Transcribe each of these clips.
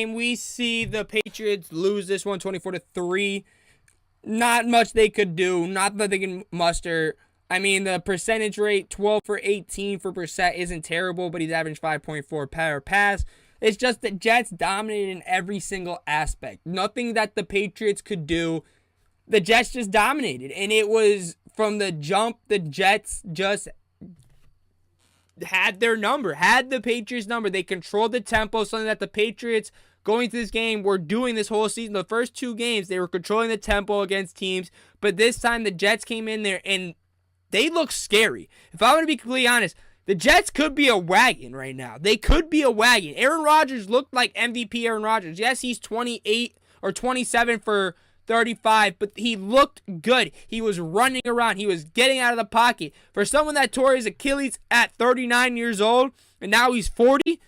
We see the Patriots lose this one 24-3. Not much they could do. Not that they can muster. I mean, the percentage rate, 12 for 18 for Brissett, isn't terrible, but he's averaged 5.4 per pass. It's just that Jets dominated in every single aspect. Nothing that the Patriots could do. The Jets just dominated. And it was from the jump, the Jets just had their number, had the Patriots' number. They controlled the tempo, something that the Patriots going to this game were doing this whole season. The first two games, they were controlling the tempo against teams. But this time, the Jets came in there and they look scary. If I want to be completely honest, the Jets could be a wagon right now. They could be a wagon. Aaron Rodgers looked like MVP Aaron Rodgers. Yes, he's 28 or 27 for 35, but he looked good. He was running around. He was getting out of the pocket. For someone that tore his Achilles at 39 years old, and now he's 40,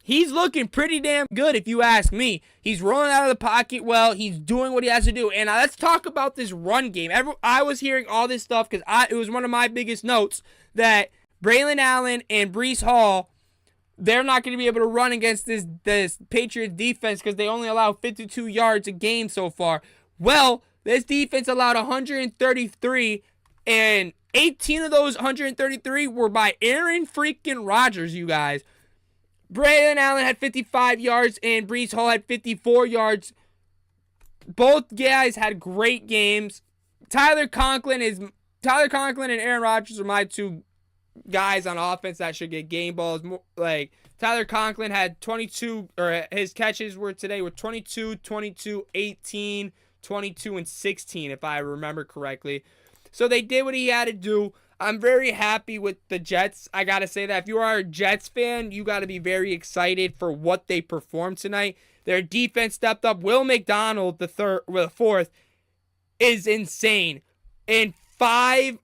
he's looking pretty damn good if you ask me. He's rolling out of the pocket well. He's doing what he has to do. And let's talk about this run game. I was hearing all this stuff because it was one of my biggest notes that Braylon Allen and Breece Hall, they're not going to be able to run against this Patriots defense because they only allow 52 yards a game so far. Well, this defense allowed 133, and 18 of those 133 were by Aaron freaking Rodgers, you guys. Braylon Allen had 55 yards, and Breece Hall had 54 yards. Both guys had great games. Tyler Conklin and Aaron Rodgers are my two guys on offense that should get game balls. Like, Tyler Conklin had 22, or his catches were 22, 22, 18, 22, and 16, if I remember correctly. So they did what he had to do. I'm very happy with the Jets. I got to say that if you are a Jets fan, you got to be very excited for what they performed tonight. Their defense stepped up. Will McDonald, the fourth, is insane. In 3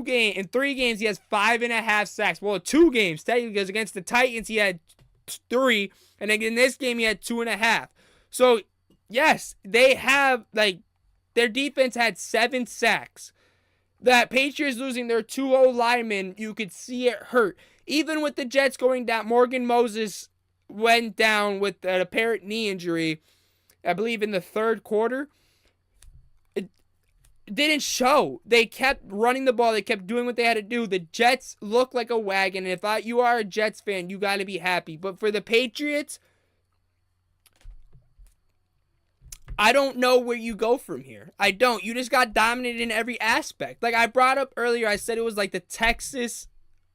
games, he has 5.5 sacks. Well, 2 games, technically, because against the Titans, he had 3. And then in this game, he had 2.5. So, yes, they have, their defense had 7 sacks. That Patriots losing their 2 linemen, you could see it hurt. Even with the Jets going down, Morgan Moses went down with an apparent knee injury, I believe in the third quarter. It didn't show. They kept running the ball. They kept doing what they had to do. The Jets look like a wagon. And if you are a Jets fan, you got to be happy. But for the Patriots, I don't know where you go from here. I don't. You just got dominated in every aspect. Like I brought up earlier, I said it was like the Texas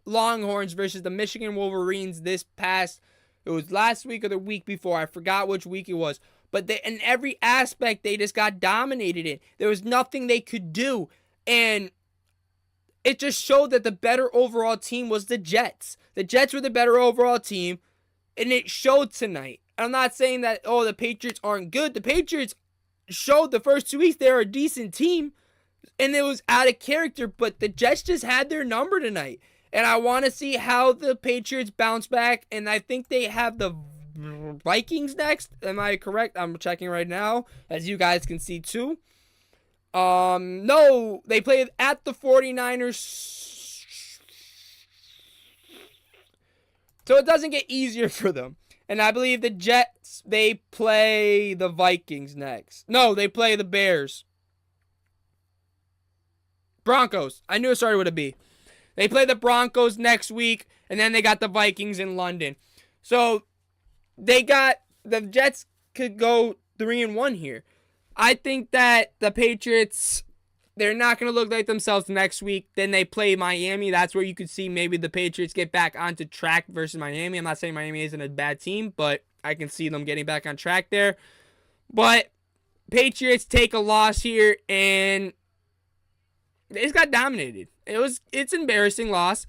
Longhorns versus the Michigan Wolverines it was last week or the week before. I forgot which week it was. But in every aspect, they just got dominated in. There was nothing they could do. And it just showed that the better overall team was the Jets. The Jets were the better overall team. And it showed tonight. I'm not saying that, the Patriots aren't good. The Patriots showed the first 2 weeks they're a decent team. And it was out of character. But the Jets just had their number tonight. And I want to see how the Patriots bounce back. And I think they have the Vikings next. Am I correct? I'm checking right now. As you guys can see too. No. They played at the 49ers. So it doesn't get easier for them. And I believe the Jets, they play the Vikings next. No, they play the Bears. Broncos. I knew it started with a B. They play the Broncos next week, and then they got the Vikings in London. So the Jets could go 3-1 here. I think that the Patriots, they're not going to look like themselves next week. Then they play Miami. That's where you could see maybe the Patriots get back onto track versus Miami. I'm not saying Miami isn't a bad team, but I can see them getting back on track there. But Patriots take a loss here, and they just got dominated. It's an embarrassing loss,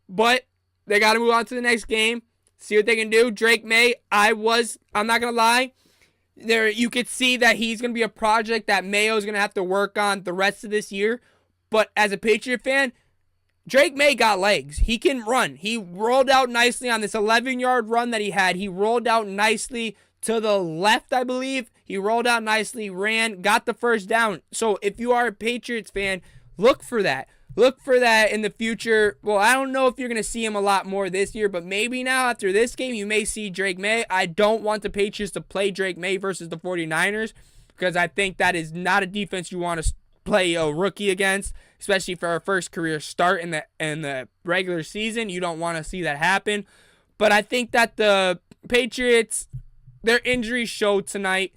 but they got to move on to the next game, see what they can do. Drake May, I'm not going to lie, you could see that he's going to be a project that Mayo's going to have to work on the rest of this year. But as a Patriot fan, Drake May got legs. He can run. He rolled out nicely on this 11-yard run that he had. He rolled out nicely to the left, I believe. He rolled out nicely, ran, got the first down. So if you are a Patriots fan, look for that. look for that in the future. Well, I don't know if you're going to see him a lot more this year, but maybe now after this game, you may see Drake May. I don't want the Patriots to play Drake May versus the 49ers because I think that is not a defense you want to play a rookie against, especially for our first career start in the regular season. You don't want to see that happen. But I think that the Patriots, their injuries showed tonight.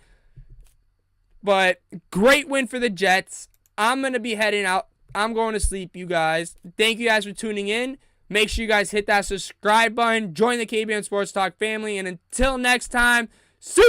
But great win for the Jets. I'm going to be heading out. I'm going to sleep, you guys. Thank you guys for tuning in. Make sure you guys hit that subscribe button. Join the KBM Sports Talk family. And until next time, see